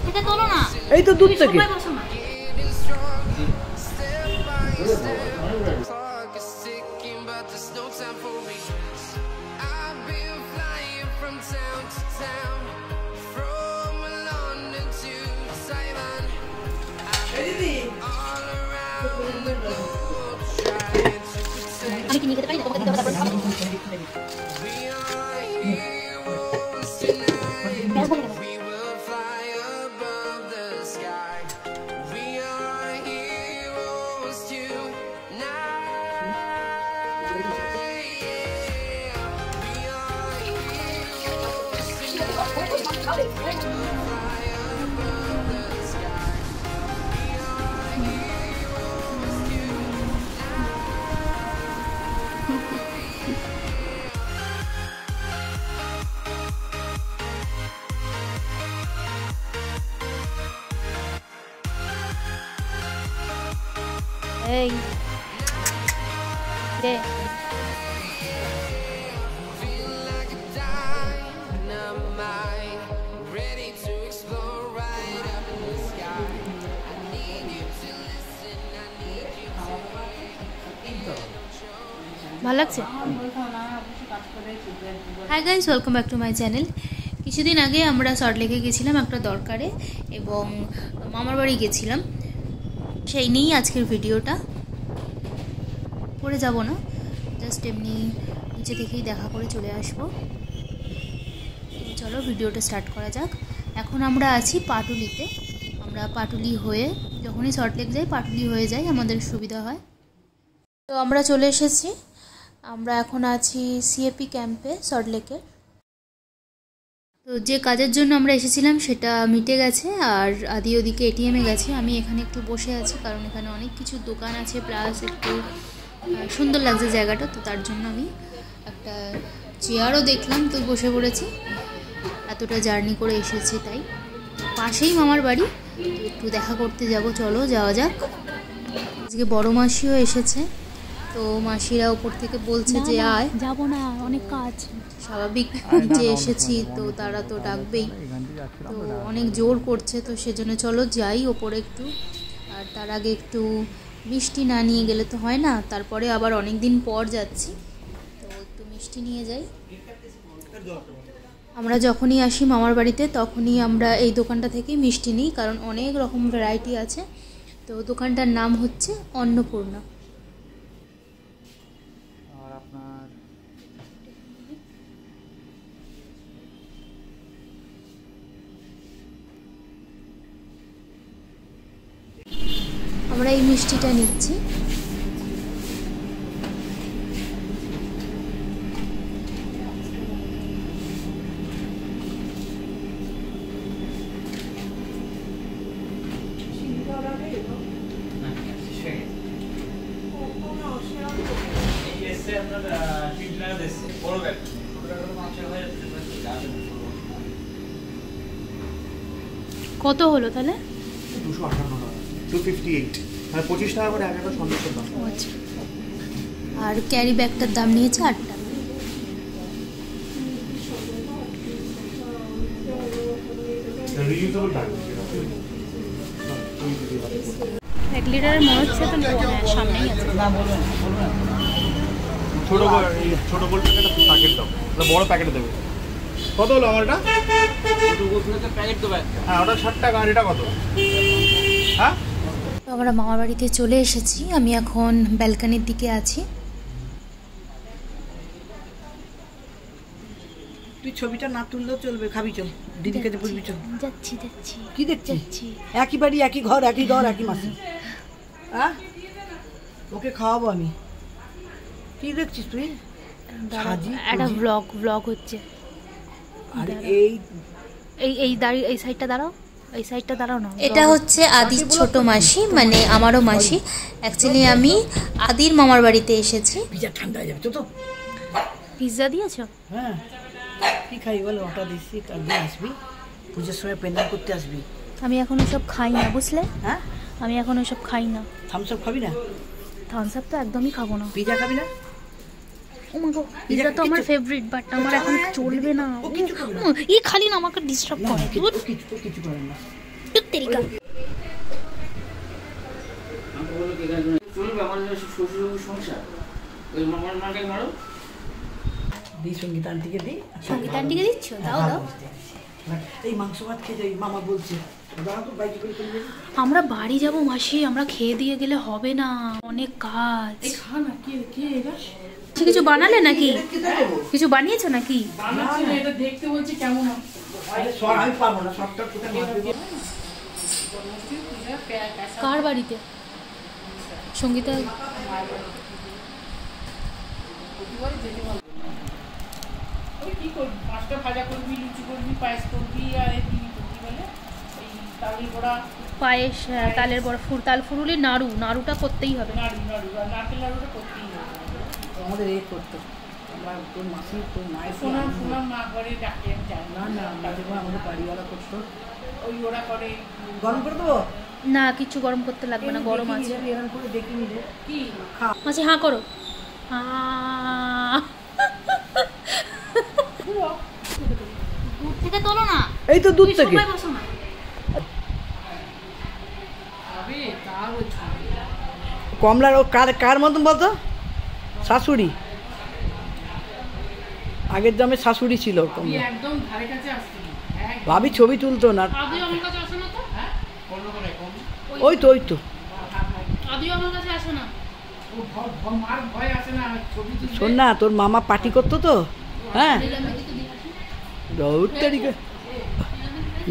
থেকে তোলো না, এই তো দূর থেকে বসো না। আমি কি নিয়ে যেতে পারি না? তোমাকে দিতে হবে তারপর এই রে ভালো লাগছে। Hi guys, welcome back to my channel. কিছুদিন আগে আমরা সল্টলেকে গেছিলাম একটা দরকারে এবং মামার বাড়ি গেছিলাম, সেই নিয়েই আজকের ভিডিওটা। পরে যাব না, জাস্ট এমনি নিচে থেকেই দেখা করে চলে আসবো। চলো ভিডিওটা স্টার্ট করা যাক। এখন আমরা আছি পাটুলিতে। আমরা পাটুলি হয়ে যখনই সল্টলেক যাই পাটুলি হয়ে যাই, আমাদের সুবিধা হয়। তো আমরা চলে এসেছি। আমরা এখন আছি সিএপি ক্যাম্পে সল্টলেকে। তো যে কাজের জন্য আমরা এসেছিলাম সেটা মিটে গেছে, আর আদি ওদিকে এটিএমে গেছে। আমি এখানে একটু বসে আছি কারণ এখানে অনেক কিছু দোকান আছে, প্লাস একটু সুন্দর লাগছে জায়গাটা, তো তার জন্য আমি একটা চেয়ারও দেখলাম, তো বসে পড়েছি। এতটা জার্নি করে এসেছি তাই। পাশেই মামার বাড়ি, তো একটু দেখা করতে যাব, চলো যাওয়া যাক। আজকে বড় মাসিও এসেছে, তো মাসিরা ওপর থেকে বলছে যে আয়। যাব না, অনেক কাজ। স্বাভাবিক যে এসেছি তো তারা তো ডাকবেই, তো অনেক জোর করছে, তো সেজন্য চলো যাই ওপরে একটু। আর তার আগে একটু মিষ্টি না নিয়ে গেলে তো হয় না, তারপরে আবার অনেক দিন পর যাচ্ছি, তো একটু মিষ্টি নিয়ে যাই। আমরা যখনই আসি মামার বাড়িতে তখনই আমরা এই দোকানটা থেকেই মিষ্টি নিই, কারণ অনেক রকম ভ্যারাইটি আছে। তো দোকানটার নাম হচ্ছে অন্নপূর্ণা। আমরা এই মিষ্টিটা নিচ্ছি। কত হলো তাহলে? 258, মানে 25 টাকা করে একটা সন্দেশের দাম। আচ্ছা, আর ক্যারি ব্যাগটার দাম নিয়েছে 8 টাকা। রিইউজেবল ব্যাগ 1 লিটারের মনে হচ্ছে তো সামনেই আছে। ছোট বড় একটা প্যাকেট দাও, বড় প্যাকেট দেবে। কত হলো আমারটা? প্যাকেট দেবে। হ্যাঁ, ওটা 60 টাকা। আর এটা কত? হ্যাঁ, আমরা মামার বাড়িতে চলে এসেছি। আমি এখন ব্যালকনির দিকে আছি। তুই ছবিটা না তুললেও চলবে, খাবি চল, দিদিকে বলবি চল। যাচ্ছি যাচ্ছি। কি দেখছি? একই বাড়ি, একই ঘর, একই ঘর, একই মাসি। হ্যাঁ, ওকে খাওয়াবো আমি। কি দেখছিস তুই? একটা ব্লগ হচ্ছে। আর এই এই এই দাঁড়িয়ে এই সাইডটা দাঁড়াও, এই সাইডটা দাঁড়াও না। এটা হচ্ছে আদির ছোট মাসি, মানে আমারও মাসি। অ্যাকচুয়ালি আমি আদির মামার বাড়িতে এসেছি। পিজা ঠান্ডা হয়ে যাবে তো। পিৎজা দিয়েছো? হ্যাঁ, কি খাই বল? ওটা দিচ্ছি, তারপরে আসবি পুজোর সময় পেন্ডাল করতে আসবি। আমি এখন ওসব খাই না, বুঝলে? হ্যাঁ, আমি এখন ওসব খাই না। থামস আপ খাবি না? থামস আপ তো একদমই খাবো না। পিজা খাবি না? এটা তো আমার ফেভারিট, বাট আমার এখন চলবে না। এই খালি না আমাকে ডিস্টার্ব করে। কিছু করে না। চলবে আমার শ্বশুর সংসার। ওই মামার মাকে মারো। দিই সঙ্গীত আন্টিকে দিই। সঙ্গীত আন্টিকে দিচ্ছ? দাও দাও। এই মাংস ভাত খেয়ে যাই, মামা বলছে। আমরা বাড়ি যাব মাসি, আমরা খেয়ে দিয়ে গেলে হবে না, অনেক কাজ। কিছু বানালে নাকি? কিছু বানিয়েছো নাকি? দেখতে বলছি কেমন আমি পারবো না, সবটা কার বাড়িতে? সঙ্গীতা কি করবি, 5টা ভাজা করবি, লুচি করবি, পায়েস করবি, আর কি বলে এই তালের বড়া। পায়েস, তালের বড়া, তাল ফুরুলি, নাড়ুটা করতেই হবে। নাড়ু আর নারকেল নাড়ুটা করতেই হবে। আমাদের এই করতো, আমরা তোর মাসি তোর মায়ের সোনার মা করে ডাকে না আমাদের বাড়িওয়ালা করতো। ওই ওরা করে। গরম করে দেবো না, কিছু গরম করতে লাগবে না, গরম আছে। এরকম করে দেখি নিলে কি মাসি হাঁ করো। দুধ থেকে তোলো না, এই তো দুধ থেকে। বসো না। কমলার ও কার মতন বলতো? শাশুড়ি, আগের দামে শাশুড়ি ছিল। একদম ধারে কাছে আসছে। ভাবি ছবি তুলতো না। আদিও আমার কাছে আসো না তো। ওই তো আদিও আমার কাছে আসো না। মার ভয় আসে না ছবি তুলতে। শোন না, তোর মামা পার্টি করতো তো। হ্যাঁ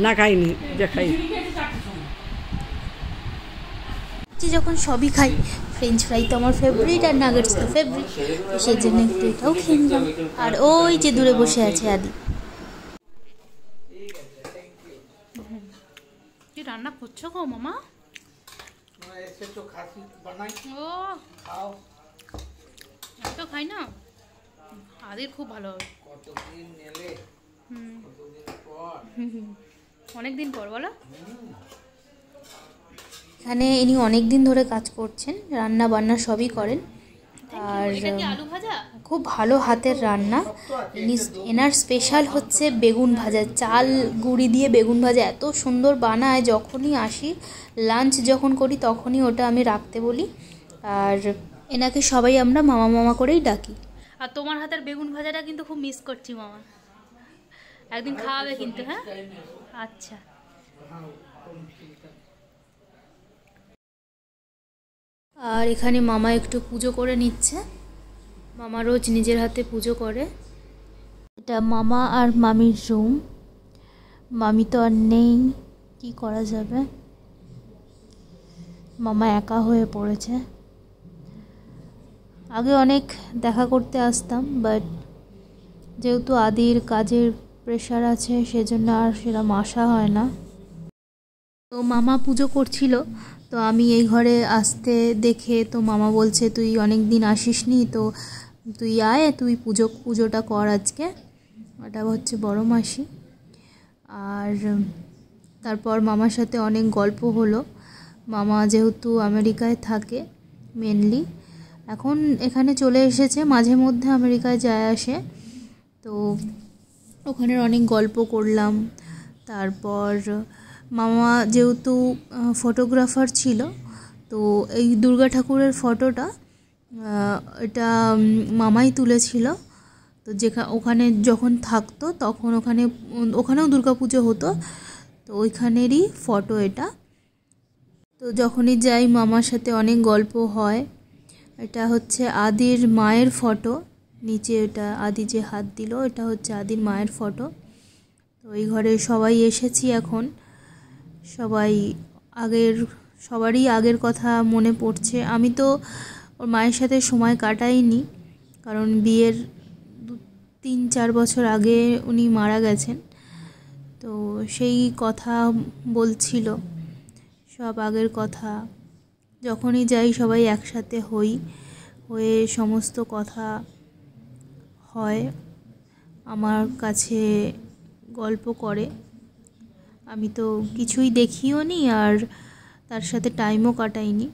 না খাইনি, খাই যখন সবই খাই। ফ্রেঞ্চ ফ্রাই তো আমার ফেভারিট, আর নাগেটস তো ফেভারিট, সেই জন্য একটু এটাও খেয়ে নিলাম। আর ওই যে দূরে বসে আছে আদি। কি রান্না করছো গো মামা? ও এত খাই না, আদির খুব ভালো হবে। অনেকদিন পর বলো। এখানে ইনি অনেক দিন ধরে কাজ করছেন, রান্না বান্না সবই করেন, আর খুব ভালো হাতের রান্না। এনার স্পেশাল হচ্ছে বেগুন ভাজা, চাল গুঁড়ি দিয়ে বেগুন ভাজা এত সুন্দর বানায়। যখনই আসি, লাঞ্চ যখন করি, তখনই ওটা আমি রাখতে বলি, আর এনাকে সবাই আমরা মামা করেই ডাকি। আর তোমার হাতের বেগুন ভাজাটা কিন্তু খুব মিস করছি মামা, একদিন খাওয়াবে কিন্তু। হ্যাঁ আচ্ছা। আর এখানে মামা একটু পুজো করে নিচ্ছে। মামা রোজ নিজের হাতে পুজো করে। এটা মামা আর মামির রুম। মামি তো আর নেই, কি করা যাবে, মামা একা হয়ে পড়েছে। আগে অনেক দেখা করতে আসতাম, বাট যেহেতু আদির কাজের প্রেশার আছে, সেজন্য আর সেরকম আসা হয় না। তো মামা পুজো করছিল, তো আমি এই ঘরে আসতে দেখে তো মামা বলছে, তুই অনেক দিন আসিসনি, তো তুই আয়, তুই পুজোটা কর আজকে। এটা হচ্ছে বড় মাসি। আর তারপর মামার সাথে অনেক গল্প হলো। মামা যেহেতু আমেরিকায় থাকে মেনলি, এখন এখানে চলে এসেছে, মাঝে মধ্যে আমেরিকায় যায় আসে, তো ওখানের অনেক গল্প করলাম। তারপর মামা যেহেতু ফটোগ্রাফার ছিল, তো এই দুর্গা ঠাকুরের ফটোটা এটা মামাই তুলেছিল। তো ওখানে যখন থাকতো তখন ওখানেও দুর্গাপুজো হতো, তো ওইখানেরই ফটো এটা। তো যখনই যাই মামার সাথে অনেক গল্প হয়। এটা হচ্ছে আদির মায়ের ফটো, নিচে এটা আদি যে হাত দিল, এটা হচ্ছে আদির মায়ের ফটো। তো এই ঘরে সবাই এসেছি এখন, সবারই আগের কথা মনে পড়ছে। আমি তো ওর মায়ের সাথে সময় কাটাইনি, কারণ বিয়ের 3-4 বছর আগে উনি মারা গেছেন। তো সেই কথা বলছিল, সব আগের কথা। যখনই যাই সবাই একসাথে হয়ে সমস্ত কথা হয়, আমার কাছে গল্প করে। আমি তো কিছুই দেখিও নি, আর তার সাথে টাইমও কাটাইনি।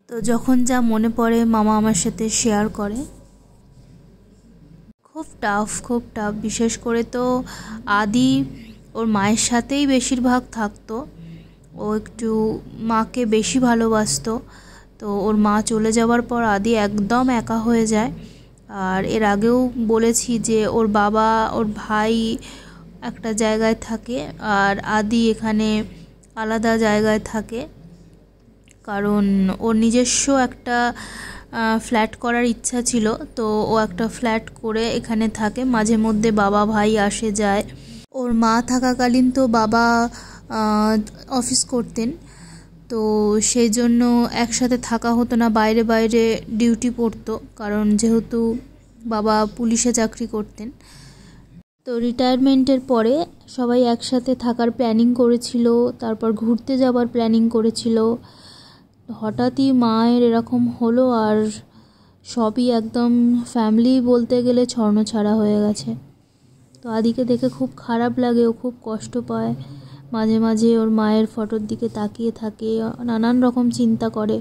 তো যখন যা মনে পড়ে মামা আমার সাথে শেয়ার করে। খুব টাফ, বিশেষ করে তো আদি ওর মায়ের সাথেই বেশিরভাগ থাকতো। ও একটু মাকে বেশি ভালোবাসতো। তো ওর মা চলে যাওয়ার পর আদি একদম একা হয়ে যায়। আর এর আগেও বলেছি যে ওর বাবা ওর ভাই একটা জায়গায় থাকে আর আদি এখানে আলাদা জায়গায় থাকে, কারণ ওর নিজস্ব একটা ফ্ল্যাট করার ইচ্ছা ছিল। তো ও একটা ফ্ল্যাট করে এখানে থাকে, মাঝে মধ্যে বাবা ভাই আসে যায়। ওর মা থাকাকালীন তো বাবা অফিস করতেন, তো সেই জন্য একসাথে থাকা হতো না, বাইরে বাইরে ডিউটি পড়তো, কারণ যেহেতু বাবা পুলিশে চাকরি করতেন। তো রিটায়ারমেন্টের পরে সবাই একসাথে থাকার প্ল্যানিং করেছিল, তারপর ঘুরতে যাবার প্ল্যানিং করেছিল। হঠাৎই মায়ের এরকম হলো আর সবই একদম ফ্যামিলি বলতে গেলে ছন্নছাড়া হয়ে গেছে। তো আদিকে দেখে খুব খারাপ লাগে, ও খুব কষ্ট পায়, মাঝে মাঝে ওর মায়ের ফটোর দিকে তাকিয়ে থাকে, নানান রকম চিন্তা করে।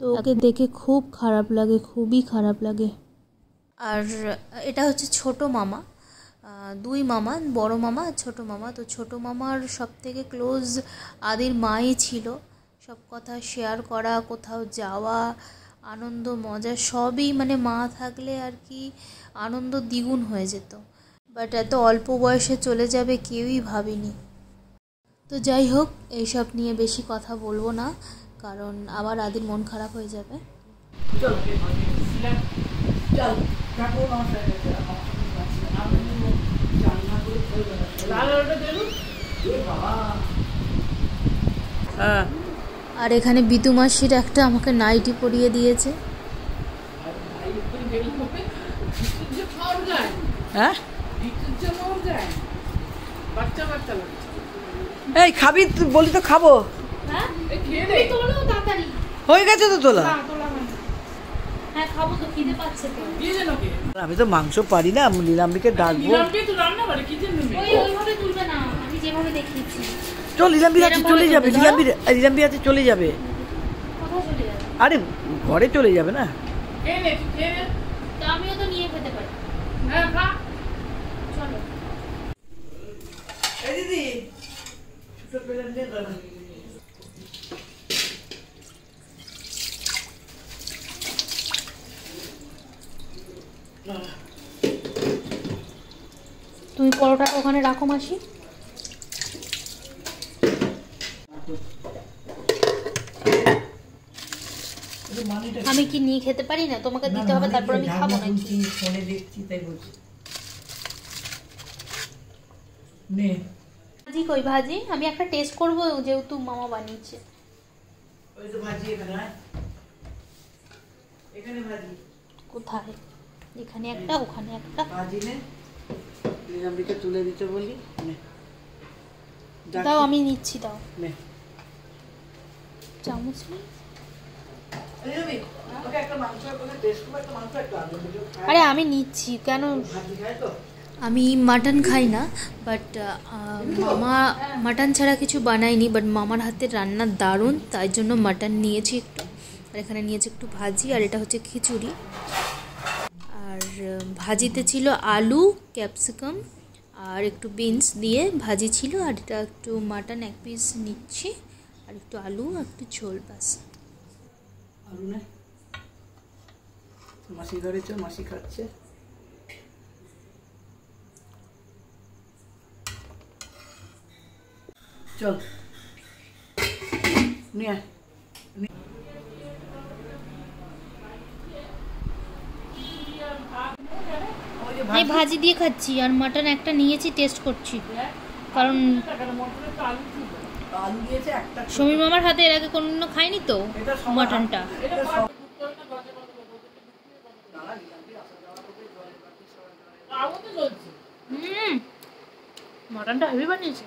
তো ওকে দেখে খুব খারাপ লাগে, খুবই খারাপ লাগে। আর এটা হচ্ছে ছোট মামা, দুই মামা, বড় মামা আর ছোটো মামা। তো ছোটো মামার সব থেকে ক্লোজ আদির মাই ছিল। সব কথা শেয়ার করা, কোথাও যাওয়া, আনন্দ মজা সবই মানে মা থাকলে আর কি আনন্দ দ্বিগুণ হয়ে যেত। বাট এত অল্প বয়সে চলে যাবে কেউই ভাবেনি। তো যাই হোক, এইসব নিয়ে বেশি কথা বলবো না, কারণ আবার আদির মন খারাপ হয়ে যাবে। আর এখানে বিতু মাসির একটা আমাকে নাইটি পরিয়ে দিয়েছে। হ্যাঁ, এই খাবি বলি তো খাবো। হয়ে গেছে তো তোলা। আমি তো মাংস পারি না, নীলাম্বিকে ডাকবো। চল, নীলাম্বির আছে চলে যাবে, নীলাম্বির আছে চলে যাবে। আরে ঘরে চলে যাবে না। আমিও তো নিয়ে খেতে পারি। চলো দিদি, তুমি পরোটাটা ওখানে রাখো মাসি। আমি কি নিয়ে খেতে পারি না? তোমাকে দিতে হবে, তারপর আমি খাবো নাকি? ফোনে দেখছি তাই বলছি। নে ভাজি কই ভাজি? আমি একটা টেস্ট করব, যেহেতু মামা বানিয়েছে। ওই তো ভাজি এখানে, এখানে ভাজি কোথায়? এখানে একটা, ওখানে একটা। ভাজি নে, নীলাম্বিকে তুলে দিতে বলি। নে দাও, আমি নিচ্ছি, দাও। নে চামচ নেই? আরে আমি নিচ্ছি কেন? আমি মাটন খাই না, বাট মামা মাটন ছাড়া কিছু বানায়নি, বাট মামার হাতের রান্না দারুণ, তাই জন্য মাটন নিয়েছি একটু। আর এখানে নিয়েছি একটু ভাজি, আর এটা হচ্ছে খিচুড়ি। আর ভাজিতে ছিল আলু, ক্যাপসিকাম আর একটু বিনস দিয়ে ভাজি ছিল। আর এটা একটু মাটন এক পিস নিচ্ছি, আর একটু আলু, একটু ঝোল, বাস। আলু নে, মাসি ঘরে চল, মাসি খাচ্ছে। চল নিয়ে আয়। আমি ভাজি দিয়ে খাচ্ছি, আর মাটন একটা নিয়েছি, টেস্ট করছি, কারণ সমীর মামার হাতে এর আগে কোনো খাইনি তো মাটনটা। মাটনটা হেভি বানিয়েছে।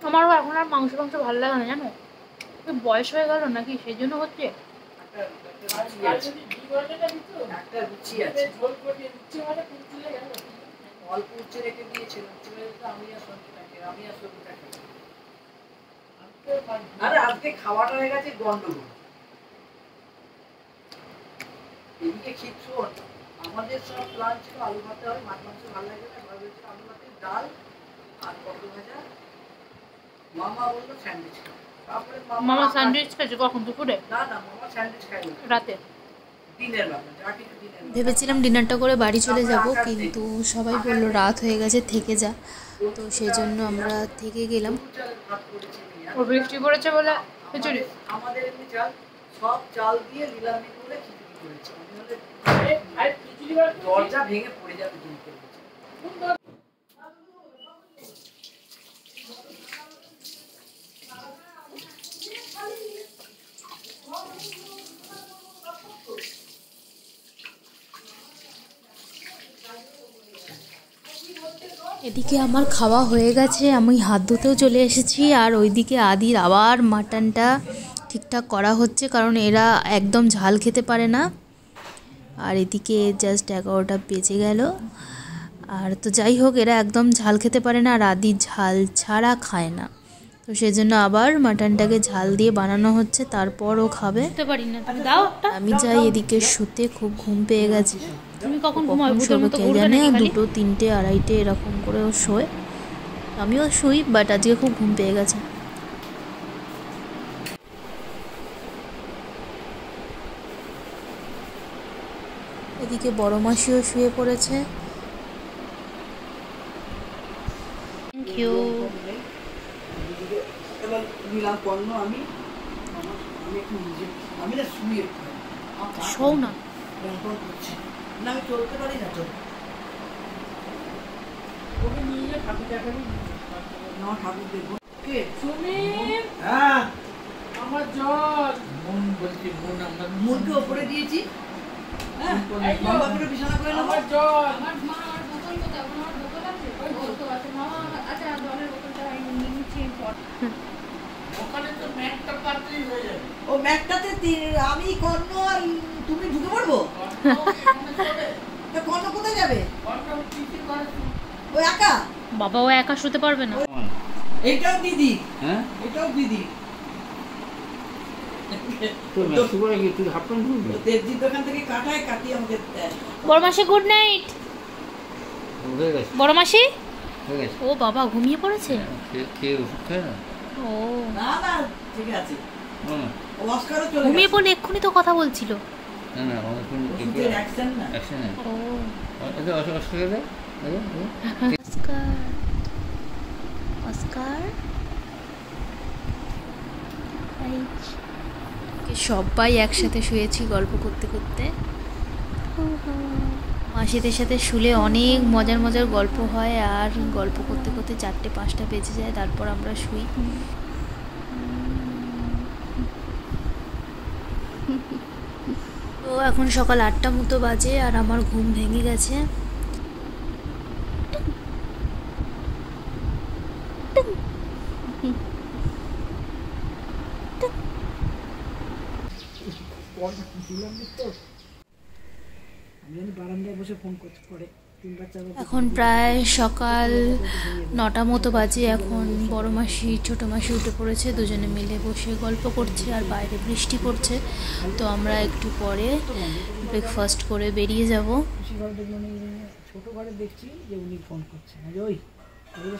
আমারও এখন আর মাংস ভালো লাগে না, জানো, বয়স হয়ে গেল নাকি, সেই জন্য হচ্ছে। অল্প উচ্চে রেখে দিয়েছিলাম, চলে যেত আমি আর সঙ্গীতাকে, আমি আর সঙ্গীতাকে। আরে আজকে খাওয়াটা হয়ে গেছে গন্ডগোল। এদিকে খিচ্ছু আমাদের সব প্ল্যান ছিল আলু ভাতে হয়, মাছ মাংস ভালো লাগে না, ভেবেছিল আলু ভাতে ডাল আর পটল ভাজা। মামা বললো স্যান্ডউইচ খাও। তারপরে মামা স্যান্ডউইচ খেয়েছে কখন? দুপুরে? না না, মামা স্যান্ডউইচ খাইনি, রাতে? দিনের বেলা যা কিছু দিনের বেলা। ভেবেছিলাম ডিনারটা করে বাড়ি চলে যাব, কিন্তু সবাই বলল রাত হয়ে গেছে থেকে যা, তো সেই জন্য আমরা থেকে গেলাম। ভাত করেছি ও বৃষ্টি পড়েছে বলে খিচুড়ি? আমাদের এমনি চাল, সব চাল দিয়ে লিলামি করে খিচুড়ি করেছি। আমি হলে দরজা ভেঙে পড়ে যাবে দিনকে। এদিকে আমার খাওয়া হয়ে গেছে, আমি হাত ধুতেও চলে এসেছি, আর ওইদিকে আদির আবার মাটনটা ঠিকঠাক করা হচ্ছে, কারণ এরা একদম ঝাল খেতে পারে না। আর এদিকে জাস্ট 11টা বেজে গেল। আর তো যাই হোক, এরা একদম ঝাল খেতে পারে না, আর আদি ঝাল ছাড়া খায় না, তো সেই জন্য আবার মাটনটাকে ঝাল দিয়ে বানানো হচ্ছে, তারপর ও খাবে। পারি না, তুমি দাও একটা। আমি যাই এদিকে শুতে, খুব ঘুম পেয়ে গেছে। তুমি কখন ঘুমাও? ভূতের মতো কে ঘুরবে জানে, নাকি খালি? 2টো 3টে 2:30 এরকম করেও শোয়, আমিও শুই, বাট আজকে খুব ঘুম পেয়ে গেছে। এদিকে বড় মাসিও শুয়ে পড়েছে। Thank you. এবার নিলাম পণ্য আমি একটু নিজে, আমি না শুয়ে শোও না। না আমি চলতে পারি না তো। ওকে নিয়ে গিয়ে ঠাকুর দেখাবি। না ঠাকুর দেখবো। কে? সুমিত, হ্যাঁ আমার জল। মুরগি ওপরে দিয়েছি। হ্যাঁ বাবা করে বিছানা করে নেবো। আমার জল। আমার বোতল কোথায়? আমার বোতল আছে? ওই বোতল আছে মামা। আচ্ছা জলের বোতলটা আমি নিয়ে নিচ্ছি। ওখানে তো ম্যাটটা পাতলেই হয়ে যাবে। ও ম্যাটটাতে আমি কর্ণ আর তুমি ঢুকে পড়বো? তা কর্ণ কোথায় যাবে? ও একা? বাবা ও একা শুতে পারবে না। এইটাও দিদি। হ্যাঁ এটাও দিদি। দেবজির দোকান থেকে কাটায় কাটিয়ে আমাদের দেয়। বড় মাসি গুড নাইট। বড় মাসি ও বাবা ঘুমিয়ে পড়েছে। ও না না ঠিক আছে। ও অস্কারও চলে ঘুমিয়ে গেছে। পড়লে এক্ষুনি তো কথা বলছিল। ওষুধের অ্যাকশন না। ও অস্কার, অস্কার সবাই একসাথে শুয়েছি গল্প করতে করতে। মাসিদের সাথে শুলে অনেক মজার মজার গল্প হয়, আর গল্প করতে করতে 4টে 5টা বেজে যায়, তারপর আমরা শুই। তো এখন সকাল 8টা মতো বাজে, আর আমার ঘুম ভেঙে গেছে। আমি বারান্দায় বসে ফোন করতে পড়ে এখন প্রায় সকাল 9টা মতো বাজে। এখন বড় মাসি ছোটো মাসি উঠে পড়েছে, দুজনে মিলে বসে গল্প করছে, আর বাইরে বৃষ্টি পড়ছে। তো আমরা একটু পরে ব্রেকফাস্ট করে বেরিয়ে যাব। ছোট ঘরে দেখছি যে উনি ফোন করছেন, ওই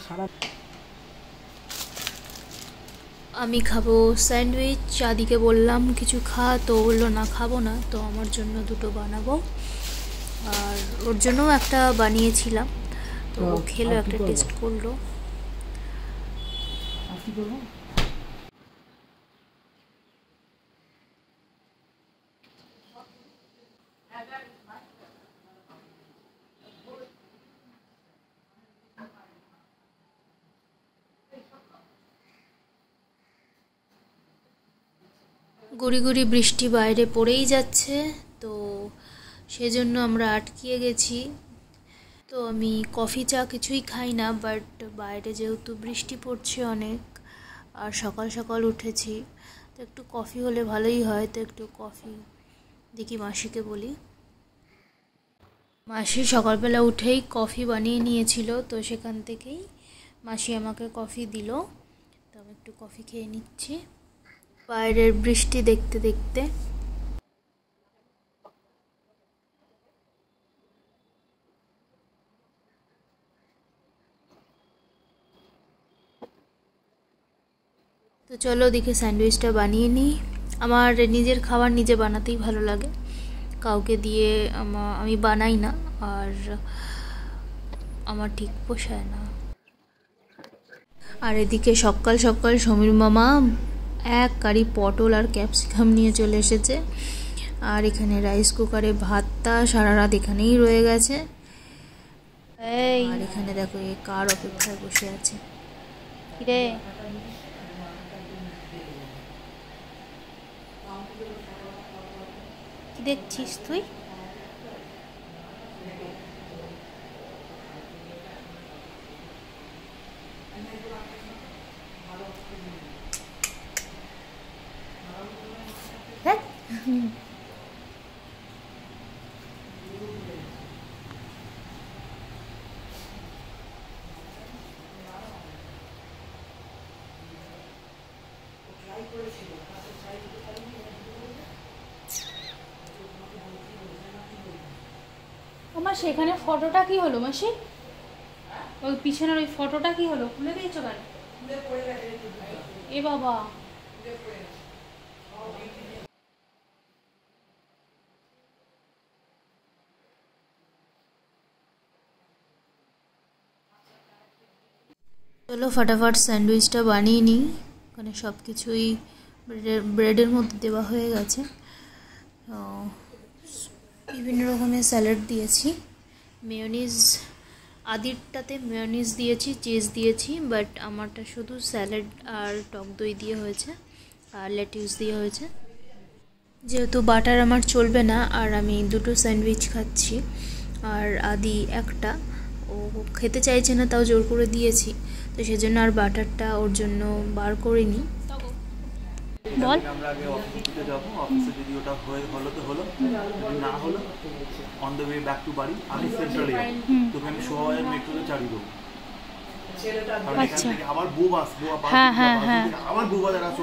সারা। আমি খাবো স্যান্ডউইচ, আদিকে বললাম কিছু খা, তো বললো না খাবো না, তো আমার জন্য 2টো বানাবো, আর ওর জন্যও একটা বানিয়েছিলাম। তো ও খেলো, একটা টেস্ট করলো। আর কি করবো? গুড়ি গুড়ি বৃষ্টি বাইরে পড়েই যাচ্ছে, তো সেজন্য আমরা আটকিয়ে গেছি। তো আমি কফি চা কিছুই খাই না, বাট বাইরে যেহেতু বৃষ্টি পড়ছে অনেক, আর সকাল সকাল উঠেছি, তো একটু কফি হলে ভালোই হয়। তো একটু কফি দেখি মাসিকে বলি। মাসি সকালবেলা উঠেই কফি বানিয়ে নিয়েছিল, তো সেখান থেকেই মাসি আমাকে কফি দিল। তো আমি একটু কফি খেয়ে নিচ্ছি বাইরের বৃষ্টি দেখতে দেখতে। তো চলো ওদিকে স্যান্ডউইচটা বানিয়ে নিই। আমার নিজের খাবার নিজে বানাতেই ভালো লাগে, কাউকে দিয়ে আমি বানাই না, আর আমার ঠিক পোষায় না। আর এদিকে সকাল সকাল সমীর মামা এক কারি পটল আর ক্যাপসিকাম নিয়ে চলে এসেছে। আর এখানে রাইস কুকারে ভাতটা সারা রাত এখানেই রয়ে গেছে। আর এখানে দেখো এ কার অপেক্ষায় বসে আছে। কিরে কি দেখছিস তুই? আমার সেখানে ফটোটা কি হলো মাসি? ওই পিছনের ওই ফটোটা কি হলো? খুলে দিয়েছো কেন? এ বাবা, চলো ফটাফট স্যান্ডউইচটা বানিয়ে নিই। ওখানে সব কিছুই ব্রেডের মধ্যে দেওয়া হয়ে গেছে। বিভিন্ন রকমের স্যালাড দিয়েছি, মেয়োনিজ, আদিরটাতে মেয়োনিজ দিয়েছি, চিজ দিয়েছি, বাট আমারটা শুধু স্যালাড আর টক দই দিয়ে হয়েছে আর লেটিউস দিয়ে হয়েছে। যেহেতু বাটার আমার চলবে না, আর আমি দুটো স্যান্ডউইচ খাচ্ছি আর আদি একটা, ও খেতে চাইছে না, তাও জোর করে দিয়েছি, তো সেজন্য আর বাটারটা ওর জন্য বার করিনি। বল, আমরা আগে অফিসে যাব, অফিসে যদি ওটা হলো তো হলো, যদি না হলো on the way back to বাড়ি আমি সেন্ট্রালে যাব, তোকে আমি শোভাবাজার মেট্রোতে চালিয়ে দেবো। আচ্ছা, আবার বউ বাস, হ্যাঁ হ্যাঁ হ্যাঁ, আবার বউ বাজার আসো।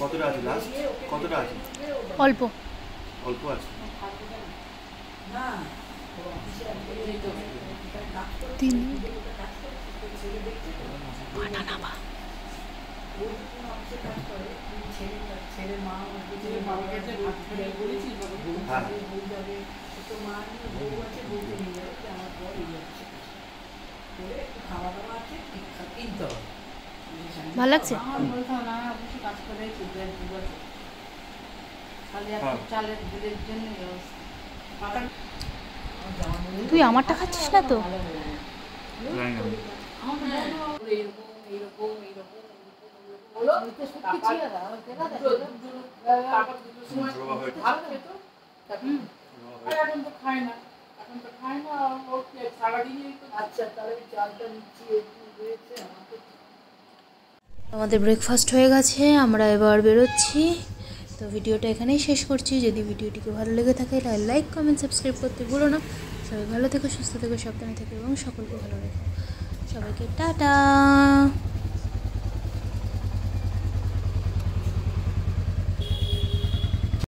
কতটা আছে লাস্ট? কতটা আছে? অল্প অল্প আছে। তিন ভালো লাগছে। তুই আমারটা খাচ্ছিস না তো? আমাদের ব্রেকফাস্ট হয়ে গেছে, আমরা এবার বেরোচ্ছি। তো ভিডিওটা এখানেই শেষ করছি। যদি ভিডিওটিকে ভালো লেগে থাকে তাহলে লাইক, কমেন্ট, সাবস্ক্রাইব করতে ভুলো না। সবাই ভালো থেকো, সুস্থ থেকো, সাবধানে থেকো এবং সকলকে ভালো রেখো। সবাইকে টাটা।